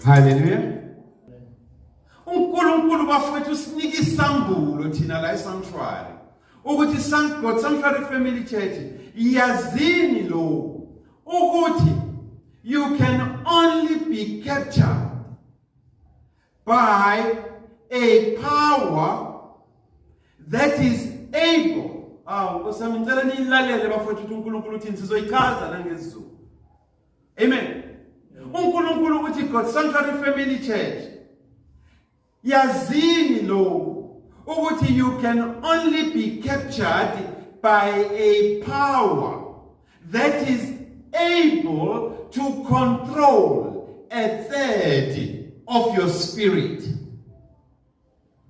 Hallelujah. uNkulunkulu bafowethu usinika isambulo thina la esanctuary ukuthi God Sanctuary Family Church yazini lo ukuthi you can only be captured by a power that is able. Nkosami ngicela nilalele bafowethu ukuthi uNkulunkulu uthini sizoyichaza nangesizulu. Amen. uNkulunkulu uthi God Sanctuary Family Church yazini lo ukuthi you can only be captured by a power that is able to control a third of your spirit.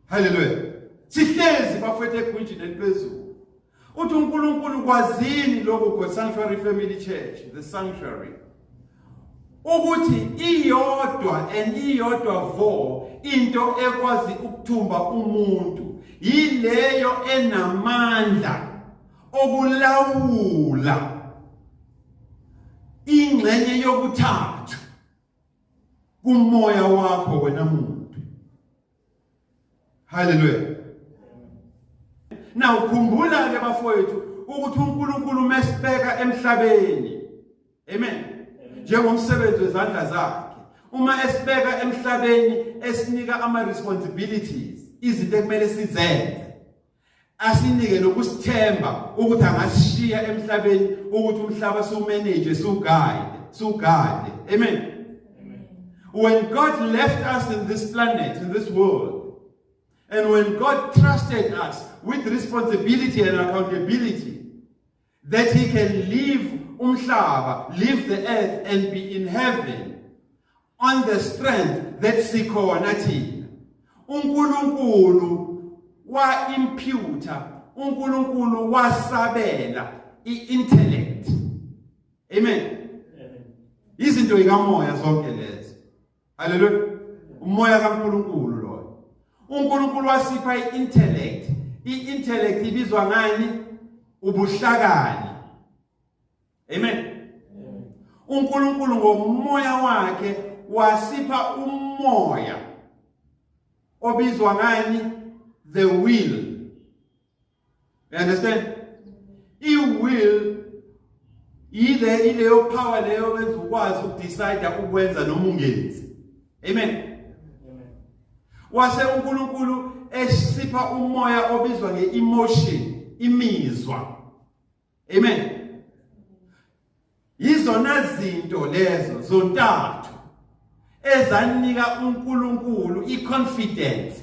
Hallelujah. Sihlezi bafethe egwinjini eliphezulu. Uthi uNkulunkulu kwazini lokho God Sanctuary Family Church, the sanctuary. Ukuthi iyodwa vo into ekwazi ukuthumba umuntu yileyo enamandla okulawula ingxenye yokuthathu kumoya wakho wena muntu. Hallelujah. Now khumbula ke bafowethu ukuthi uNkulunkulu mesibeka emhlabeni. Amen. Njengomsebenzi wezandla zakhe. Uma esibeka emhlabeni esinika ama responsibilities, izinto ekumele sizenze. Asinike nokusithemba ukuthi angashiya emhlabeni ukuthi umhlaba siumanage sugade. Amen. When God left us in this planet, in this world, and when God trusted us with responsibility and accountability, that He can leave umhlaba, leave the earth and be in heaven on the strength that sikhona thina. uNkulunkulu wa imputer, uNkulunkulu wasabela i-intellect. Amen. Izinto ikamoya zonke lezo. Hallelujah. Umoya kaNkulunkulu lo. uNkulunkulu wasipha i-intellect. I-intellect ibizwa ngani? Ubuhlakani. Amen. uNkulunkulu ngomoya wakhe wasipha umoya obizwa ngani? The will. You understand? I-will ileyo power leyo benza ukwazi ukudecide ukwenza noma ungenzi. Amen. Wase uNkulunkulu esipha umoya obizwa nge-emotion, imizwa. Amen. Yizona zinto lezo zontathu ezanika uNkulunkulu i-confidence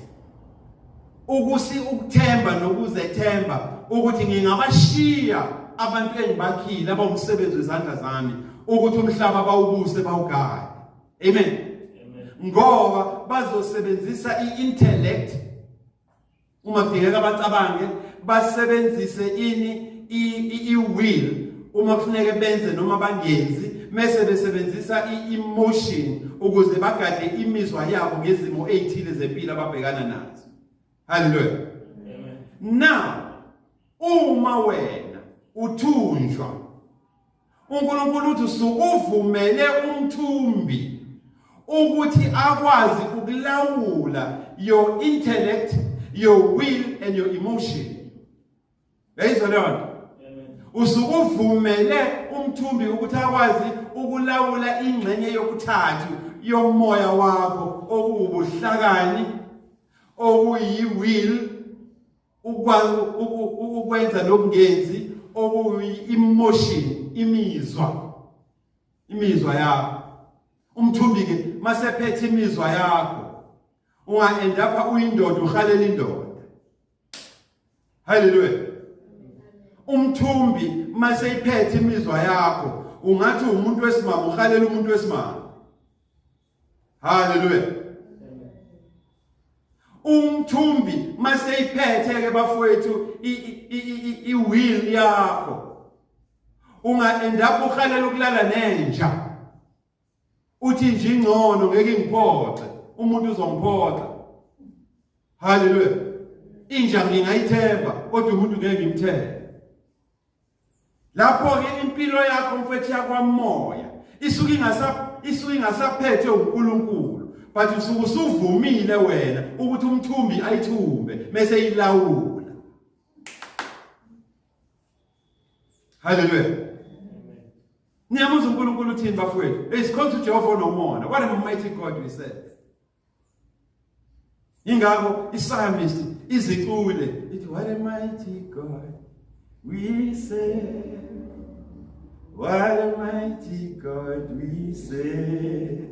ukuthemba nokuzethemba ukuthi ngingabashiya abantu engibakhile abawumsebenzi wezandla zami ukuthi umhlaba bawubuse bawugade. Amen. Ngoba bazosebenzisa i-intellect uma kudingeka bacabange, basebenzise i-will uma kufuneka benze noma bangenzi, mase besebenzisa i-emotion ukuze bagade imizwa yabo ngezimo ezithile zempilo ababhekana nazo. Hallelujah. Amen. Now uma wena uthunjwa, uNkulunkulu uthi sukuvumele umthumbi ukuthi akwazi ukulawula your intellect, your will and your emotion. Beyizwa leyo. Usukuvumele umthumbi ukuthi akwazi ukulawula ingxenye yokuthathu yomoya wakho okubuhlakani, okuyi-will, ukwenza nokungenzi, okuyi-emotion, imizwa yakho. Umthumbi ke masephethe imizwa yakho ungaenda apha uyindoda uhalela indoda. Hallelujah. Umthumbi maseyiphethe imizwa yakho ungathi umuntu wesimama uhalela umuntu wesimama. Hallelujah. Umthumbi maseyiphethe ke bafowethu i-will yakho ungaenda apha uhalela ukulala nenja. Uthi nje ngcono ngeke ngiphoxe, umuntu uzomphoxa. Hallelujah. Inja ngingayithemba kodwa umuntu ngeke ngimthembe. Lapho ke impilo yakho mfethu yakwamoya isuke ingasaphethe uNkulunkulu. but usuke usuvumile wena ukuthi umthumbi ayithumbe bese ilawula. Hallelujah. Niyamuza uNkulunkulu uthini bafowethu? It's called to Jehovah no more. What a mighty God we serve. Ingakho iPsalmist izicule ithi what a mighty God we serve. What a mighty God we serve.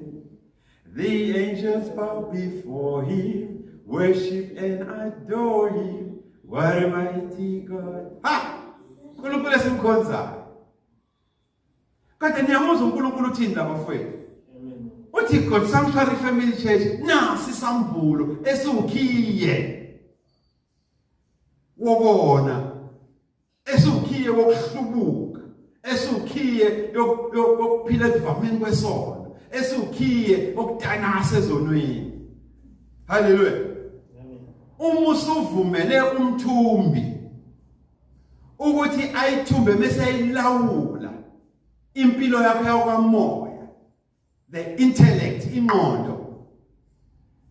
The angels bow before him, worship and adore him. What a mighty God. Ha! uNkulunkulu esimkhonzayo. Kade niyamuza uNkulunkulu uthini labafowethu? Amen. Uthi God Sanctuary Family Church nasi sambulo esiwukhiye wobona, esiwukhiye wokuhlubuka, esiwukhiye yokuphila evameni kwesono, esiwukhiye okudanasa ezonweni. Hallelujah. Amen. Uma usuvumele umthumbi ukuthi ayithumbe bese ayilawula impilo yakho yakwamoya, the intellect, ingqondo,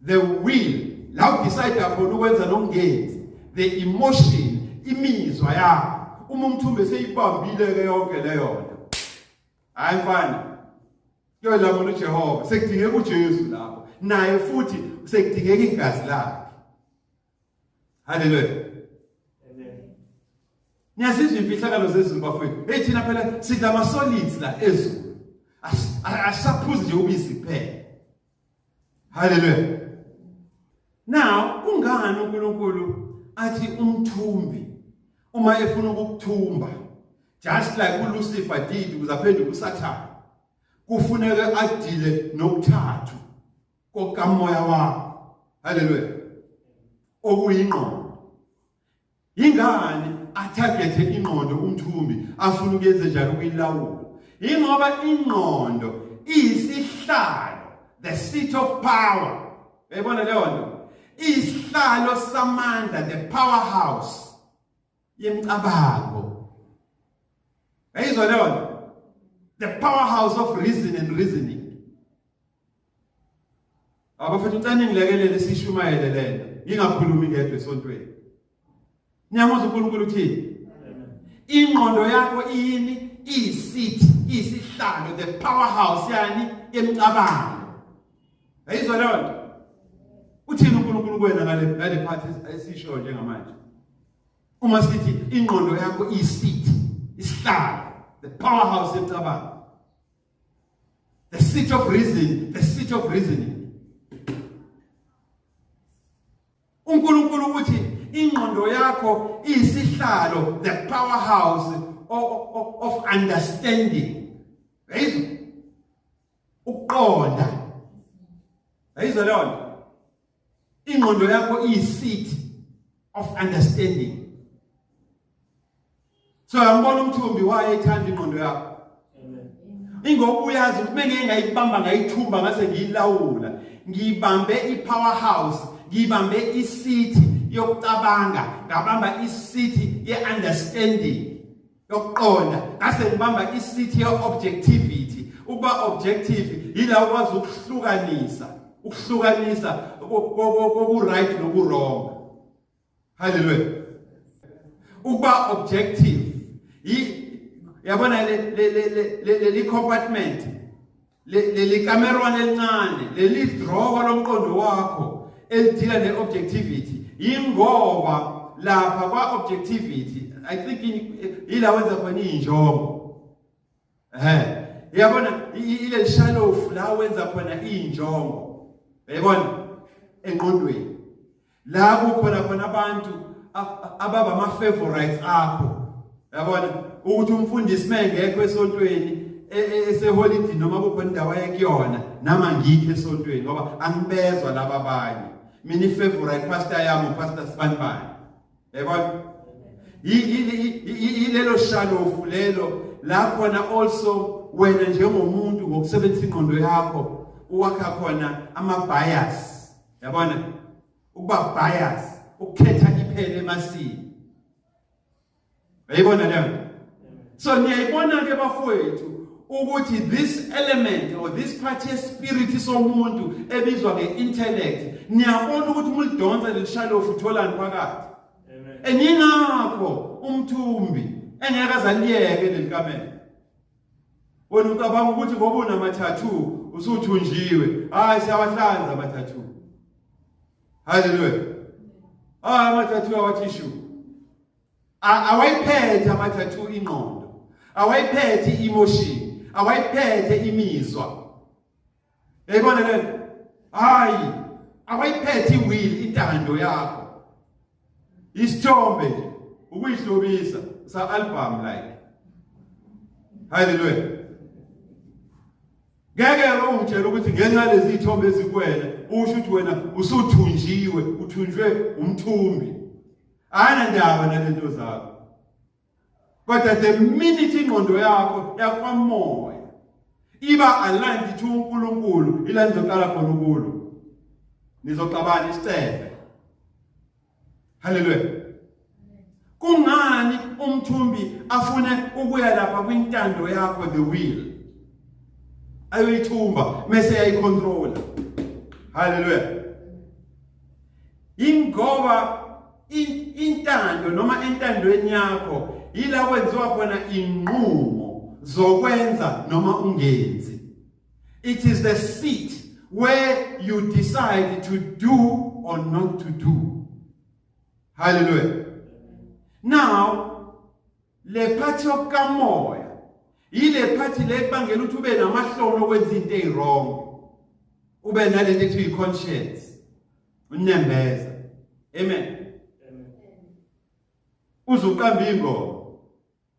the will, la udecide khona ukwenza nokungenzi, the emotion, imizwa yakho. Uma umthumbe seyibambile ke yonke leyo nto, hayi mfana, yolamula uJehova, sekudingeka uJesu lapho, naye futhi sekudingeka igazi lakhe. Hallelujah. Niyazizwa imfihlakalo zezulu bafowethu. Hey thina phela sidla ama solids la ezulu. Asaphuzi nje ubisi kuphela. Hallelujah. Now, kungani uNkulunkulu athi umthumbi uma efuna ukukuthumba, just like uLucifer did ukuze aphenduke uSathane, kufuneka adile nokuthathu kokamoya wakho. Hallelujah. Okuyingqondo. Ingani atargete ingqondo umthumbi afuna ukuyenza njalo ukuyilawula? Ingoba ingqondo iyisihlalo, the seat of power. Uyabona leyo nto? Isihlalo samandla, the powerhouse yemicabango. Uyayizwa leyo nto? The powerhouse of reason and reasoning. Abafethu ucane ngilekelele sishumayele lento, ingakhulumi ngedwa esontweni. Niyamuza uNkulunkulu uthini? Ingqondo yakho yini? Isithi, isihlalo, the powerhouse yani yemicabango. Ayizwa leyo nto? Uthini uNkulunkulu kwena ngale part esisho njengamanje? Uma sithi ingqondo yakho isithi, isihlalo, the powerhouse yemicabango, the seat of reason, the seat of reasoning. uNkulunkulu uthi ingqondo yakho isihlalo, the powerhouse of understanding. Ayizwa? Ukuqonda. Ayizwa leyo nto? Ingqondo yakho seat of understanding. So ngibona umthumbi waye ethanda ingqondo yakho. Amen. Ingoba uyazi ukuthi mengeke ngayibamba ngayithumba ngase ngiyilawula, ngibambe ipowerhouse, ngibambe isithi yokucabanga, ngabamba isithi ye-understanding, yokuqonda, ngase ngibamba isithi ye-objectivity. Ukuba objective yila ukwazi ukuhlukanisa oku-right noku-wrong. Hallelujah. Ukuba objective yabona le compartment, le camera elincane, leli drawer lomqondo wakho elidila ne-objectivity. Ingoba lapha kwa-objectivity, I think ila wenza khona iy'njongo. Yabona ile shallow la wenza khona iy'njongo. Yabona engqondweni. La kukhona khona abantu ababa ama-favorites akho. Yabona ukuthi umfundisi mengekho esontweni eseholidini noma kukhona indawo ayekuyona, nama ngikho esontweni ngoba angibezwa laba abanye. Mina i-favorite pastor yami uPastor Spanbani. Yabona? Ilelo shalofu lelo la khona also wena njengomuntu ngokusebenzisa ingqondo yakho uwakha khona ama-bias. Yabona? Ukuba bias, ukukhetha iphele emasini. Uyayibona leyo? So niyayibona ke bafowethu ukuthi this element or this part yespirit somuntu ebizwa ngeintellect niyabona ukuthi umulidonsa lelishalofu utholani phakathi. Amen. Eningakho umthumbi engeke azaliyeke lelikamela. Wena ucabanga ukuthi ngoba unama-tattoo usuthunjiwe. Hayi siyawahlanza ama-tattoo. Hallelujah. Ama-tattoo awathishu. Awayiphethe ama-tattoo ingqondo. Awayiphethe emotion. Awayiphethe imizwa. Yayibona le? Hayi, awayiphethe will intando yakho. Isithombe nje ukuyihlobisa sa album like. Hallelujah. Ngeke ungitshela ukuthi ngenxa lezi ithombe ezikuwena usho ukuthi wena usuthunjiwe, uthunjwe umthumbi. Ana ndaba nalento zakho. Kodwa the minute ingqondo yakho yakwamoya iba aligned to uNkulunkulu ila nizoqala khona ukulo. Nizoxabana isicebe. Hallelujah. Kungani umthumbi afune ukuya lapha kwintando yakho the will? Ayoyithumba mase yayicontrol. Hallelujah. Ingoba intando noma entandweni yakho ila kwenziwa khona inqumo zokwenza noma ungenzi. It is the seat where you decide to do or not to do. Hallelujah. Now, le part yokamoya ile part le bangela ukuthi ube namahlono okwenza into ezirong. Ube nalento ethi conscience. Unembeza. Amen. Uzuqamba ingoma.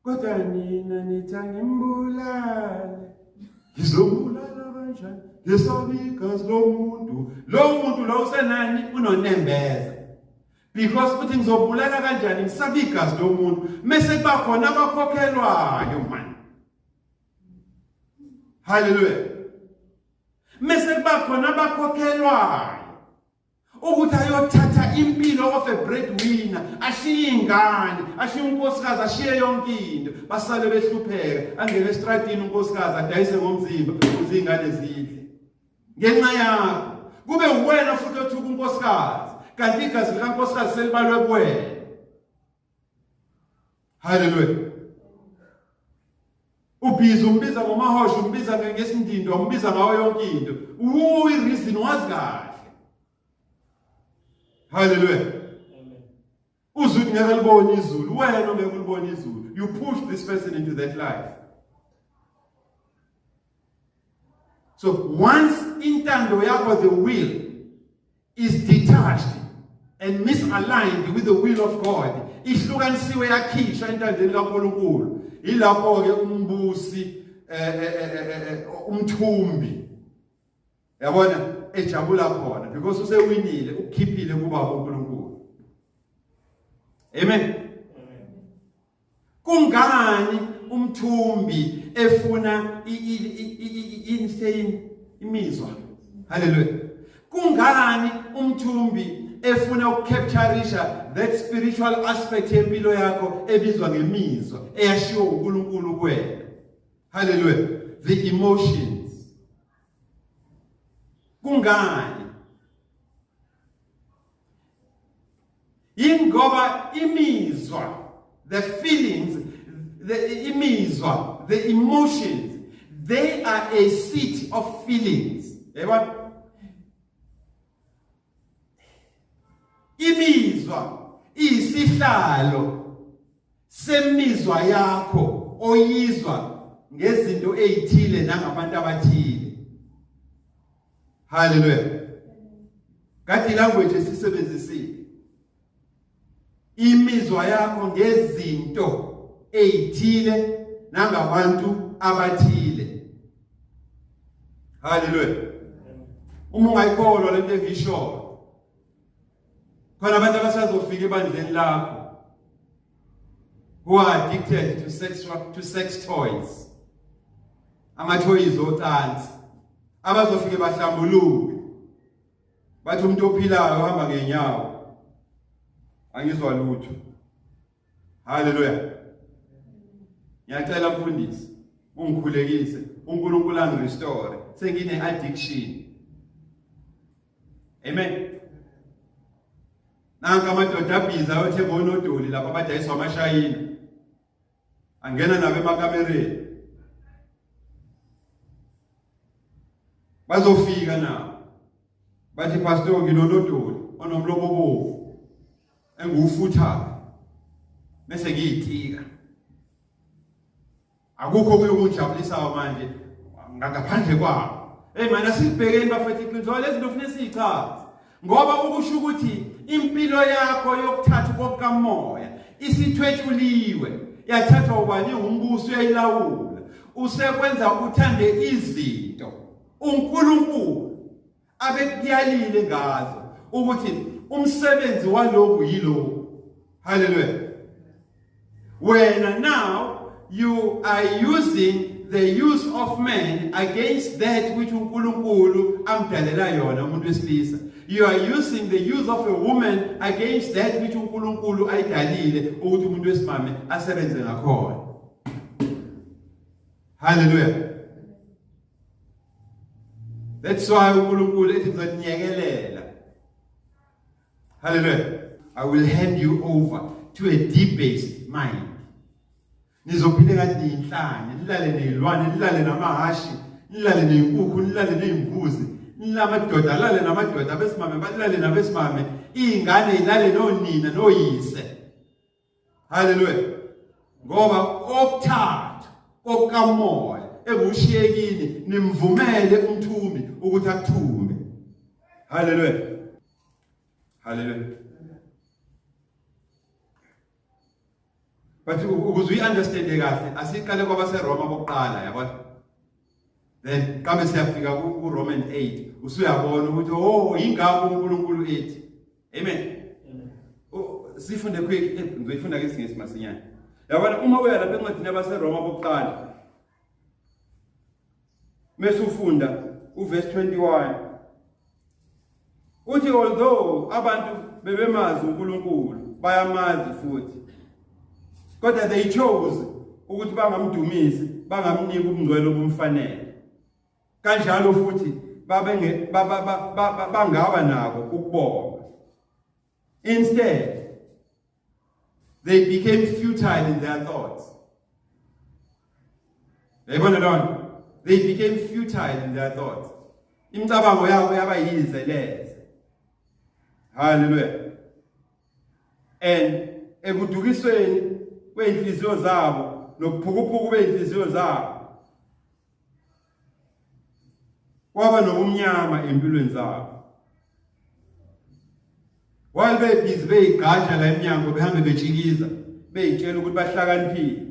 Kodwa nina nithanga imbulale. Ngizombulala kanjani? Ngesabigazi lomuntu. Lo muntu lo usenani unonembeza. Because uthi ngizobulala kanjani ngisabigazi lomuntu. Mase bakhona abakhokhelwayo man. Hallelujah. Mase bakhona abakhokhelwayo. Ukuthi ayothatha impilo of a breadwinner, ashiye ingane, ashiye unkosikazi, ashiye yonke into, basale behlupheka, angeke estradini unkosikazi adayise ngomzimba ukuze ingane zidle. Ngenxa yakho, kube wena futhi othuka unkosikazi, kanti igazi likankosikazi selibalwe kuwena. Hallelujah. Ubhiza umbiza ngomahosha, umbiza ngesindindo, umbiza ngawo yonke into. Uyi reason wazi kahle. Hallelujah. Amen. Uzuthi ngeke libone izulu, wena ongeke ulibone izulu. You push this person into that life. So once intando yakho, the will, is detached and misaligned with the will of God, ihlukanisiwe yakhisha intandweni kaNkulunkulu. Ilapho ke umbusi umthumbi. Yabona? Ejabula khona because usewinile ukukhiphile kuba uNkulunkulu. Amen. Kungani umthumbi efuna imizwa? Hallelujah. Kungani umthumbi efuna ukucaptureisha that spiritual aspect yempilo yakho ebizwa ngemizwa eyashiwo uNkulunkulu kuwena? Hallelujah. The emotions. Kungani? Ingoba imizwa, the feelings, imizwa, the emotions, they are a seat of feelings. Imizwa isihlalo semizwa yakho oyizwa ngezinto ezithile nangabantu abathile. Hallelujah. Kati language esisebenzisile. Imizwa yakho ngezinto ezithile nangabantu abathile. Hallelujah. Uma ungayikholwa lento engisho. Khona abantu abasazofika ebandleni lakho who are addicted to sex toys. Ama-toys ocansi. Abazofike bahlambuluke. Bathi umuntu ophilayo uhamba ngenyawo. Angizwa lutho. Hallelujah. Ngiyacela mfundisi. ungikhulekise, uNkulunkulu angirestore, sengine addiction. Amen. Nanka amadoda abhiza ayothenga onodoli lapha abadayiswa amashayina. Angena nabe emakamereni. Bazofika na. Bathi pastor nginonodoli onomlomo obovu. Engufutha. Bese ngiyitika. Akukho kuyokujabulisa manje ngaphandle kwabo. Mana sibhekeni bafethu iqiniso lezi zinto ufune siyichaze. Ngoba ukusho ukuthi impilo yakho yokuthatha kokamoya isithwethuliwe, yathathwa ubani umbuso uyayilawula. Usekwenza uthande izinto uNkulunkulu abekuyalile ngazo ukuthi umsebenzi walokhu yilo. Hallelujah. When now you are using the use of man against that which uNkulunkulu amdalela yona umuntu wesilisa. You are using the use of a woman against that which uNkulunkulu ayidalile ukuthi umuntu wesimame asebenze ngakhona. Hallelujah. That's why uNkulunkulu ethi ngizoniyekelela. Hallelujah. I will hand you over to a deep-based mind. Nizophile ngathi niyinhlanye, nilale nezilwane, nilale namahashi, nilale nezinkukhu, nilale nezimbuzi, nilamadoda, nilale namadoda besimame, balale nabesimame, izingane zilale nonina noyise. Hallelujah. Ngoba okuthathu kokamoya ebushiyekini nimvumele umthumbi ukuthi akuthumbe. Hallelujah. Hallelujah. But ukuze uyi-understand kahle asiqale kwabaseRoma bokuqala yabona. Then kambe siyafika kuRoman 8 usuyabona ukuthi ingakho uNkulunkulu ethi. Amen. Sifunde quick ngizoyifunda ke isingisi masinyane. Yabona uma uya lapha encwadini yabaseRoma bokuqala mase ufunda uverse 21 uthi although abantu bebemazi uNkulunkulu bayamazi futhi kodwa they chose ukuthi bangamdumisi bangamnika ubungcwele obumfanele kanjalo futhi bangaba nako ukubonga. Instead they became futile in their thoughts. Yabona lona, they became futile in their thoughts. Imicabango yabo yaba yizeleze. Hallelujah. And ekudukisweni kweinhliziyo zabo nokuphukuphuku beinhliziyo zabo kwaba nobumnyama empilweni zabo. While bebhizi beyigaja la eminyango behambe bejikiza beyitshela ukuthi bahlakaniphile,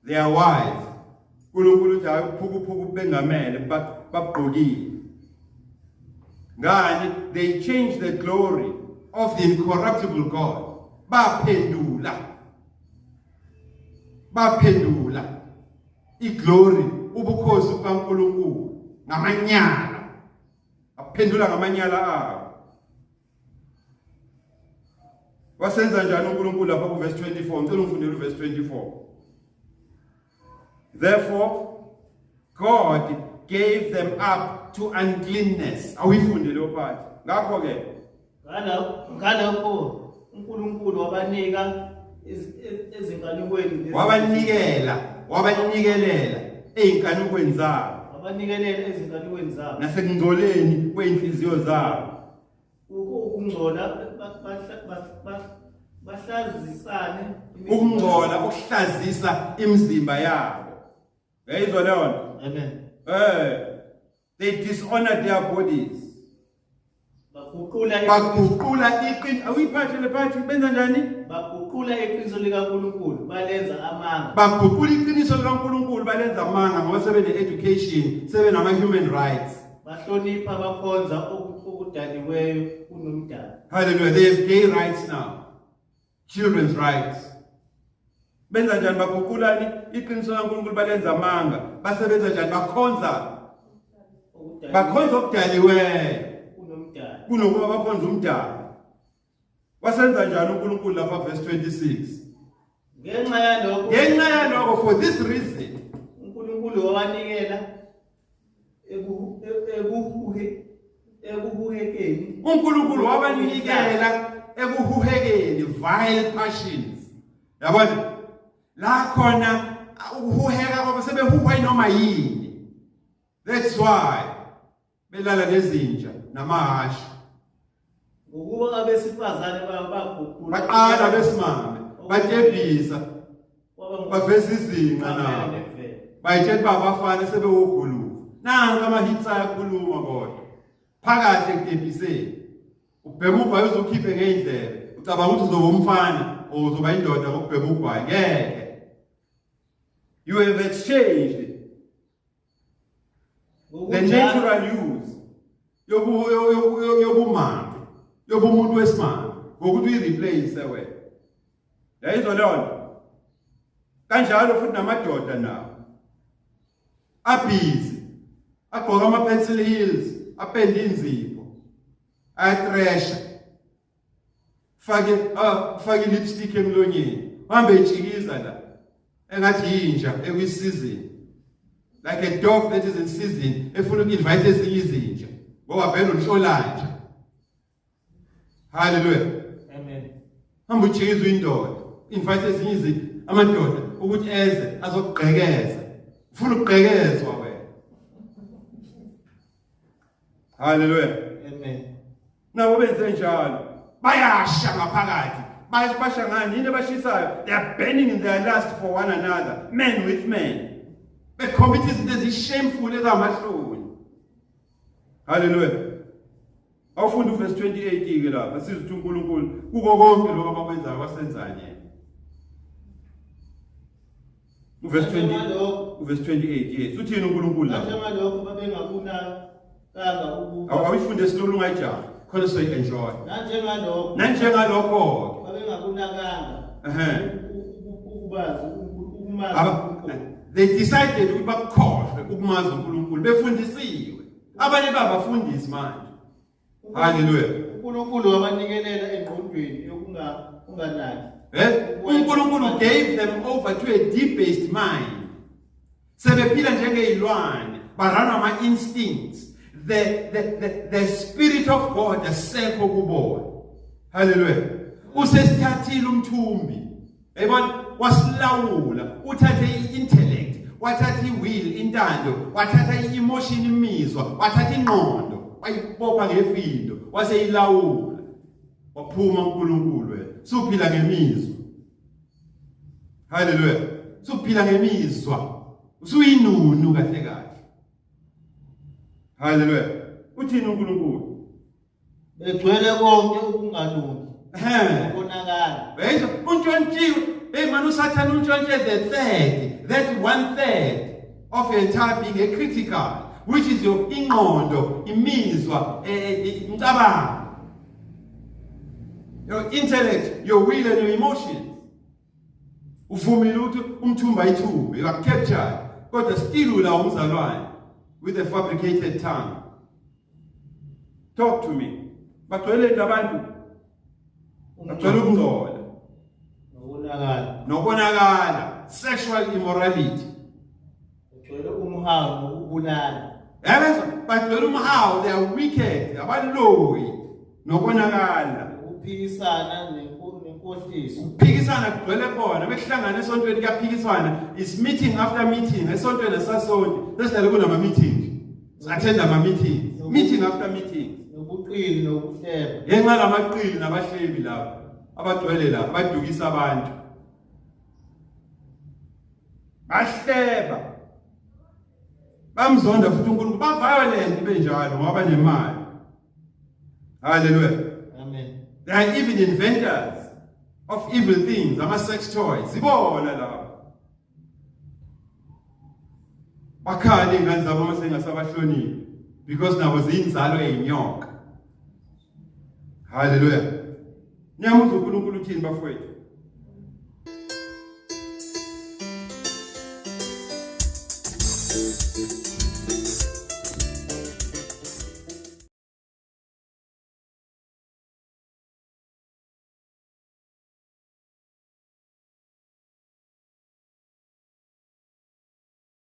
they are wise. uNkulunkulu uthi hayi ukuphukuphuku bengamele babugqokile. Ngani? They changed the glory of the incorruptible God. Baphendula iglory ubukhosi bukaNkulunkulu ngamanyala. Baphendula ngamanyala abo. Wasenza njani uNkulunkulu lapha ku verse 24? Ngicela ungifundele verse 24. Therefore God gave them up to uncleanness. Awuyifundele lo part. Ngakho ke ngalapho uNkulunkulu wabanika ezinkanukweni wabanikelela ezinkanukweni zabo. Wabanikelela ezinkanukweni zabo. Nasekungcoleni kweinhliziyo zabo. Ukungcola bahlazisane ukungcola ukuhlazisa imizimba yabo. Yayizwa leyo? Amen. They dishonored their bodies. Baguqula iqiniso. Awuyiphathele phathi benza njani? Baguqula iqiniso likaNkulunkulu balenza amanga. Baguqula iqiniso likaNkulunkulu balenza amanga ngoba sebene education, sebena human rights. Bahlonipha bakhonza okudaliweyo kunomdali. Hallelujah. They have gay rights now. Children's rights. Benza njani baguqulani iqiniso likaNkulunkulu balenza amanga. Basebenza njani bakhonza okudaliweyo kunomdali. Kunokuba bakhonza umdali. Wasenza njani uNkulunkulu lapha verse 26? Ngenxa yalokho For this reason uNkulunkulu wawanikela ekuhuhekeni. uNkulunkulu wabanikela ekuhuhekeni, vile passions. Yabona? La khona ukuhuheka kwabo sebehuhwa noma yini. That's why belala nezinja namahasha. Ngokuba abesifazane baguqula. Baqala besimame, batebhisa, baveza izinqa nabo. Bayitshela baba abafana sebewuguluvu. Nanka amahitsa ayakhuluma kodwa. Phakathi ekutebhiseni. Ubhema ugwayi uzokhiphe ngeindlebe. Ucabanga ukuthi uzoba umfana or uzoba indoda ngokubhema ugwayi. Ngeke. You have exchanged the natural use yobumame, yobumuntu wesimame, ngokuthi uyireplace wena. Yayizwa lonto. Kanjalo futhi namadoda nawo. Abhizi, agqoka ama-pencil heels, apende inzipho, ayatresha, fake lipstick emlonyeni, hambe etshikiza la, engathi yinja ekwisizini. Like a dog that is in season, efuna uku-invite ezinye izinja, ngoba vele ulihlolanja. Hallelujah. Amen. Hamba utshikiza indoda, invite ezinye amadoda ukuthi eze azokugqekeza. Ufuna ukugqekezwa wena. Hallelujah. Amen. Nabo benze njalo. Bayasha ngaphakathi. Basha ngani yini abashisayo? They are burning in their lust for one another, men with men. Becommit izinto ezishameful ezamahloni. Hallelujah. Awufunda uverse 28 ke lapha sizuthi uNkulunkulu kuko konke lokho abakwenzayo basenzayo yena. Uverse 28 yes. Uthini uNkulunkulu lapha? Njengalokho babengakunaka kanga ukuba. Awuyifunde isilulu ungayijaha. Khona so enjoy. Nanjengalokho babengakunakanga. Ukubazi they decided ukuthi bakhohlwe ukumazi uNkulunkulu befundisiwe. Abanye babafundisi manje. Hallelujah. uNkulunkulu wabanikelela engqondweni yokunganaki. uNkulunkulu gave them over to a deep-based mind. Sebephila njengezilwane, barana ama-instincts. The Spirit of God asekho kubona. Hallelujah. Usesithathile umthumbi. Yabona wasilawula, uthathe i-intellect, wathatha i-will, intando, wathatha i-emotion, imizwa, wathatha ingqondo, wayibopha ngefindo, waseyilawula. Waphuma uNkulunkulu wena. Suphila ngemizwa. Hallelujah. Suphila ngemizwa. Usuyinunu kahle kahle. Hallelujah. Uthini uNkulunkulu? Begcwele konke ukungalungi. Ukonakala. Bese untshontshiwe, man uSathane untshontshe the third, that 1/3 of your entire being, a critical, which is your ingqondo, imizwa, umcabango. Your intellect, your will and your emotions. Uvumile ukuthi umthumba ayithumbe, you are captured, kodwa still ula umzalwane with a fabricated tongue. Talk to me. Bagcwele labantu. Bagcwele ukungcola. Nokonakala. Sexual immorality. Bagcwele umhawu nokubulala. Bagcwele umhawu, they are wicked, abaloyi, nokonakala. Ukuphikisana nenkohliso. Ukuphikisana kugcwele bona, behlangana esontweni kuyaphikiswana. It's meeting after meeting, esontweni esasonto. Sesidale kunama meetings. Attend ama meetings. Meeting after meeting. Nobuqili nobuhleba. Ngenxa lamaqili nabahlebi lapha abagcwele lapha badukisa abantu. Bahleba. Bamzonda futhi uNkulunkulu, ba violent benjalo ngoba nemali. Hallelujah. Amen. They are even inventors of evil things, ama-sex toys. Sibona lapha. Bakhali ingane zabo masengasabahloniphi because nabo ziyinzalo eyinyoka. Hallelujah. Niyamuzwa uNkulunkulu uthini bafowethu?